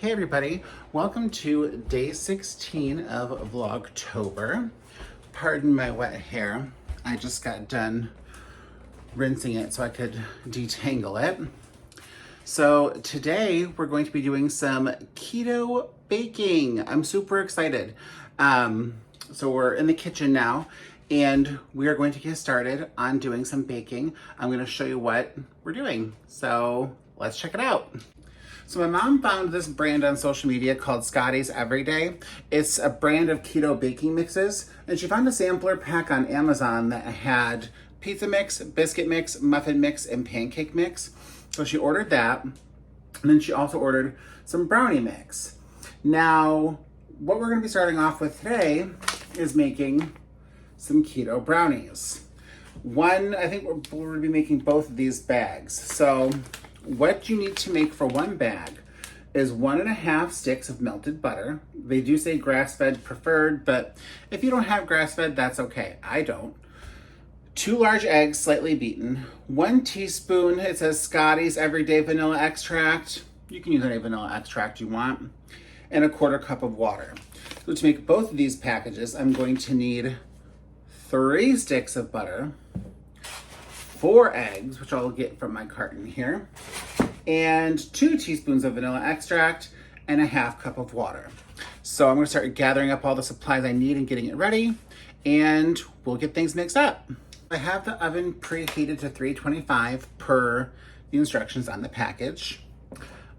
Hey everybody, welcome to day 16 of Vlogtober. Pardon my wet hair. I just got done rinsing it so I could detangle it. So today we're going to be doing some keto baking. I'm super excited. So we're in the kitchen now and we are going to get started on doing some baking. I'm going to show you what we're doing. So let's check it out. So my mom found this brand on social media called Scotty's Everyday. It's a brand of keto baking mixes, and she found a sampler pack on Amazon that had pizza mix, biscuit mix, muffin mix, and pancake mix. So she ordered that, and then she also ordered some brownie mix. Now, what we're gonna be starting off with today is making some keto brownies. I think we're gonna be making both of these bags. So what you need to make for one bag is 1.5 sticks of melted butter. They do say grass-fed preferred, but if you don't have grass-fed, that's okay. I don't. 2 large eggs, slightly beaten. 1 teaspoon, it says Scotty's Everyday Vanilla Extract. You can use any vanilla extract you want. And 1/4 cup of water. So to make both of these packages, I'm going to need 3 sticks of butter, 4 eggs, which I'll get from my carton here, and 2 teaspoons of vanilla extract, and 1/2 cup of water. So I'm gonna start gathering up all the supplies I need and getting it ready, and we'll get things mixed up. I have the oven preheated to 325 per the instructions on the package.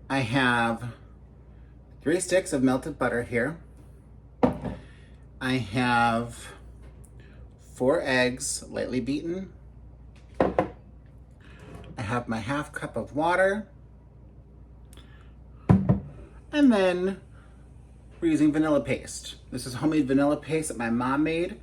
I have 3 sticks of melted butter here. I have 4 eggs, lightly beaten. I have my 1/2 cup of water. And then we're using vanilla paste. This is homemade vanilla paste that my mom made.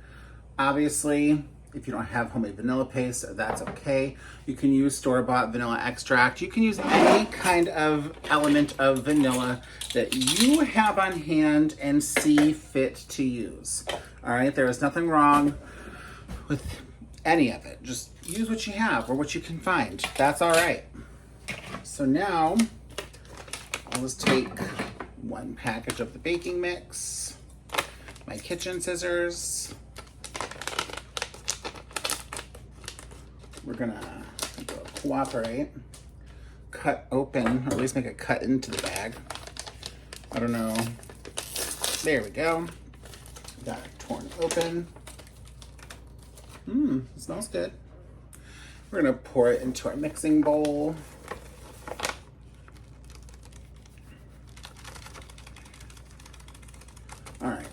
Obviously, if you don't have homemade vanilla paste, that's okay. You can use store-bought vanilla extract. You can use any kind of element of vanilla that you have on hand and see fit to use. All right, there is nothing wrong with any of it. Just use what you have or what you can find. That's all right. So now I'll just take 1 package of the baking mix, my kitchen scissors. We're gonna cooperate, cut open, or at least make a cut into the bag. I don't know. There we go. Got it torn open. It smells good. We're gonna pour it into our mixing bowl. All right,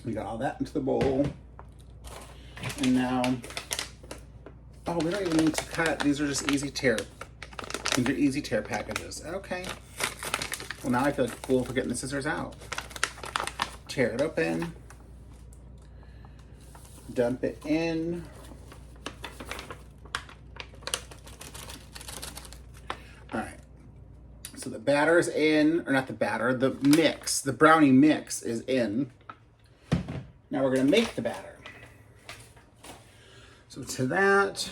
we got all that into the bowl. And now, oh, we don't even need to cut. These are just easy tear. These are easy tear packages. Okay. Well, now I feel cool for getting the scissors out. Tear it open. Dump it in. All right. So the batter is in, or not the batter, the mix, the brownie mix is in. Now we're gonna make the batter. So to that,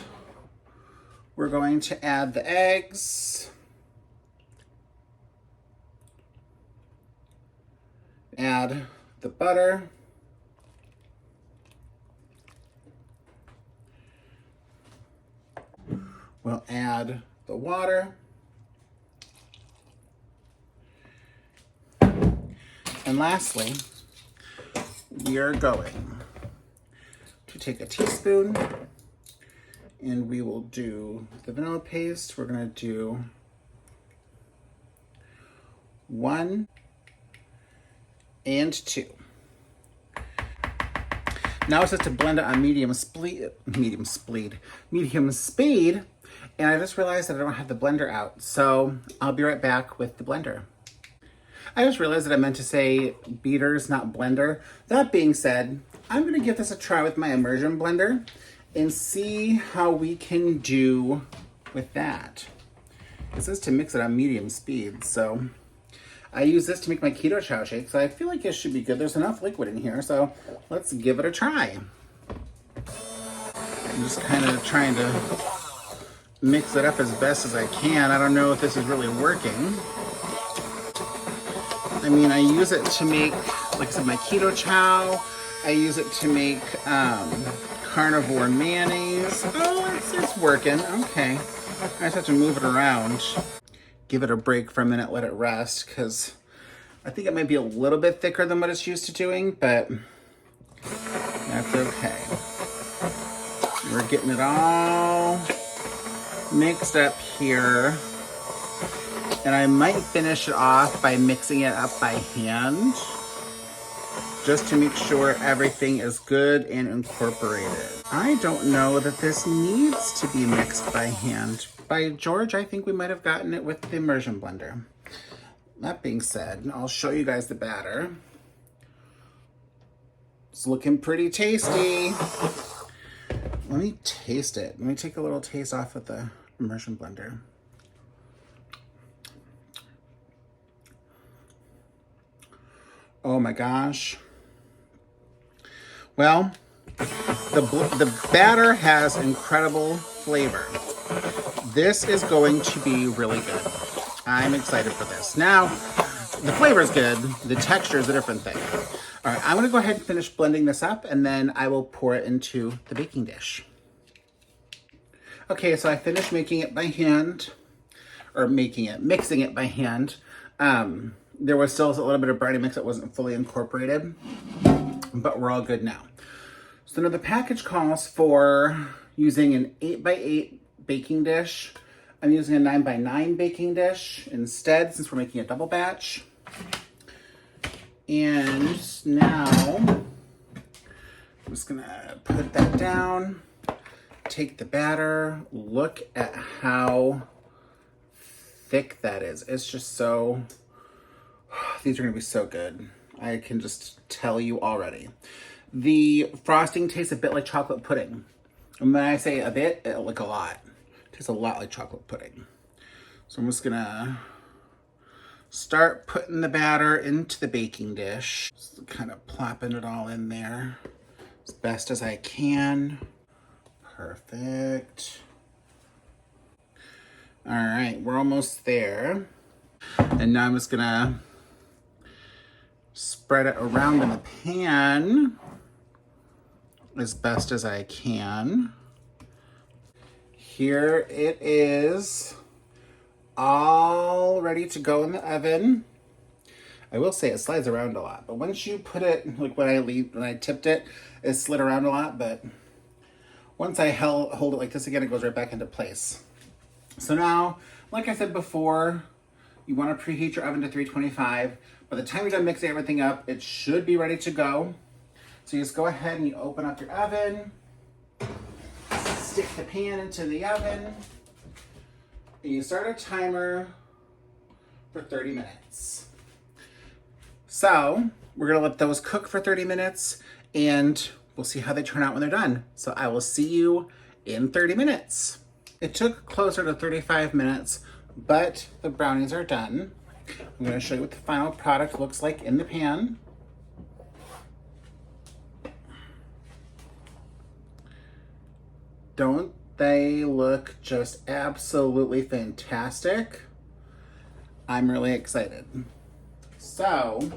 we're going to add the eggs. Add the butter. We'll add the water. And lastly, we are going to take a teaspoon and we will do the vanilla paste. We're gonna do 1 and 2. Now it's just to blend it on medium speed. And I just realized that I don't have the blender out. So I'll be right back with the blender. I just realized that I meant to say beaters, not blender. That being said, I'm gonna give this a try with my immersion blender and see how we can do with that. It says to mix it on medium speed, so I use this to make my keto chow shake, so I feel like it should be good. There's enough liquid in here, so let's give it a try. I'm just kind of trying to mix it up as best as I can. I don't know if this is really working. I mean, I use it to make, like I said, my keto chow. I use it to make carnivore mayonnaise. Oh, it's working. Okay. I just have to move it around. Give it a break for a minute, let it rest, because I think it might be a little bit thicker than what it's used to doing, but that's okay. We're getting it all mixed up here. And I might finish it off by mixing it up by hand, just to make sure everything is good and incorporated. I don't know that this needs to be mixed by hand. By George, I think we might have gotten it with the immersion blender. That being said, I'll show you guys the batter. It's looking pretty tasty. Let me taste it. Let me take a little taste off of the immersion blender. Oh my gosh. Well, the batter has incredible flavor. This is going to be really good. I'm excited for this. Now, the flavor is good. The texture is a different thing. All right, I'm gonna go ahead and finish blending this up, and then I will pour it into the baking dish. Okay, so I finished making it by hand, or mixing it by hand. There was still a little bit of brownie mix that wasn't fully incorporated, but we're all good now. So now the package calls for using an 8x8 baking dish. I'm using a 9x9 baking dish instead, since we're making a double batch. And now I'm just gonna put that down, take the batter, look at how thick that is. It's just so, these are gonna be so good. I can just tell you already. The frosting tastes a bit like chocolate pudding. And when I say a bit, like a lot. It tastes a lot like chocolate pudding. So I'm just gonna start putting the batter into the baking dish. Just kind of plopping it all in there as best as I can. Perfect. All right, we're almost there. And now I'm just gonna spread it around in the pan as best as I can. Here it is, all ready to go in the oven. I will say it slides around a lot, but once you put it, like when I tipped it, it slid around a lot, but once I hold it like this again, it goes right back into place. So now, like I said before, you want to preheat your oven to 325. By the time you're done mixing everything up, it should be ready to go. So you just go ahead and you open up your oven, stick the pan into the oven, and you start a timer for 30 minutes. So we're gonna let those cook for 30 minutes and we'll see how they turn out when they're done. So I will see you in 30 minutes. It took closer to 35 minutes, but the brownies are done. I'm gonna show you what the final product looks like in the pan. Don't they look just absolutely fantastic? I'm really excited. So,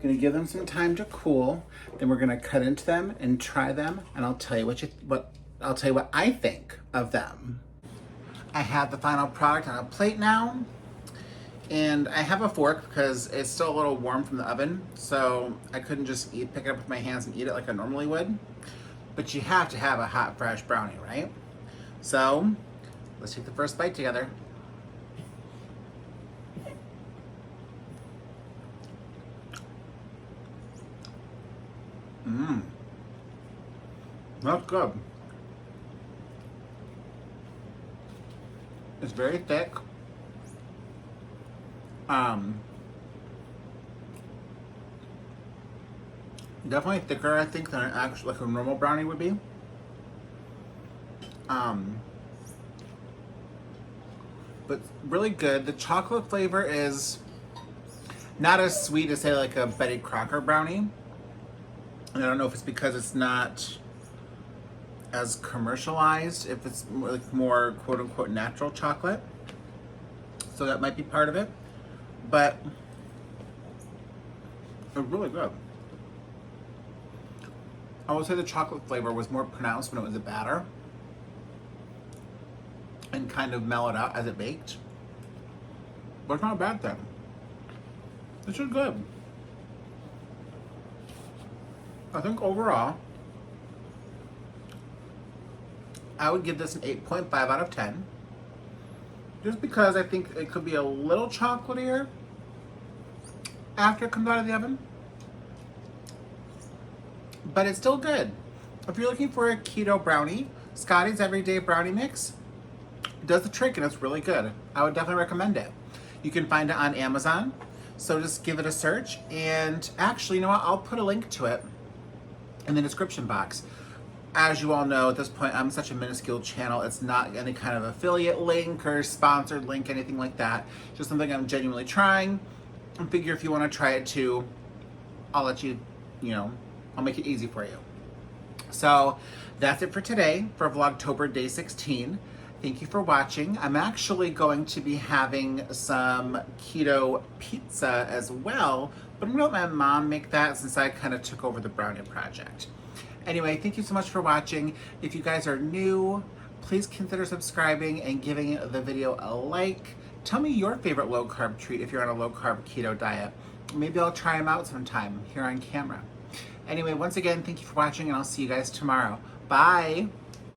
gonna give them some time to cool. Then we're gonna cut into them and try them, and I'll tell you what I think of them. I have the final product on a plate now, and I have a fork because it's still a little warm from the oven, so I couldn't just pick it up with my hands and eat it like I normally would. But you have to have a hot, fresh brownie, right? So, let's take the first bite together. That's good. It's very thick. Definitely thicker, I think, than like a normal brownie would be. But really good. The chocolate flavor is not as sweet as, say, like a Betty Crocker brownie. And I don't know if it's because it's not as commercialized, if it's more quote-unquote natural chocolate. So that might be part of it. But It's really good. I would say the chocolate flavor was more pronounced when it was a batter and kind of mellowed out as it baked. But it's not a bad thing. This is good. I think overall, I would give this an 8.5 out of 10. Just because I think it could be a little chocolatier after it comes out of the oven. But it's still good. If you're looking for a keto brownie, Scotty's Everyday Brownie Mix does the trick and it's really good. I would definitely recommend it. You can find it on Amazon. So just give it a search. And actually, you know what? I'll put a link to it in the description box. As you all know, at this point, I'm such a minuscule channel. It's not any kind of affiliate link or sponsored link, anything like that. Just something I'm genuinely trying. I figure if you want to try it too, I'll let you, I'll make it easy for you. So that's it for today for Vlogtober Day 16. Thank you for watching. I'm actually going to be having some keto pizza as well, but I'm gonna let my mom make that since I kind of took over the brownie project. Anyway, thank you so much for watching. If you guys are new, please consider subscribing and giving the video a like. Tell me your favorite low carb treat if you're on a low carb keto diet. Maybe I'll try them out sometime here on camera. Anyway, once again, thank you for watching and I'll see you guys tomorrow. Bye.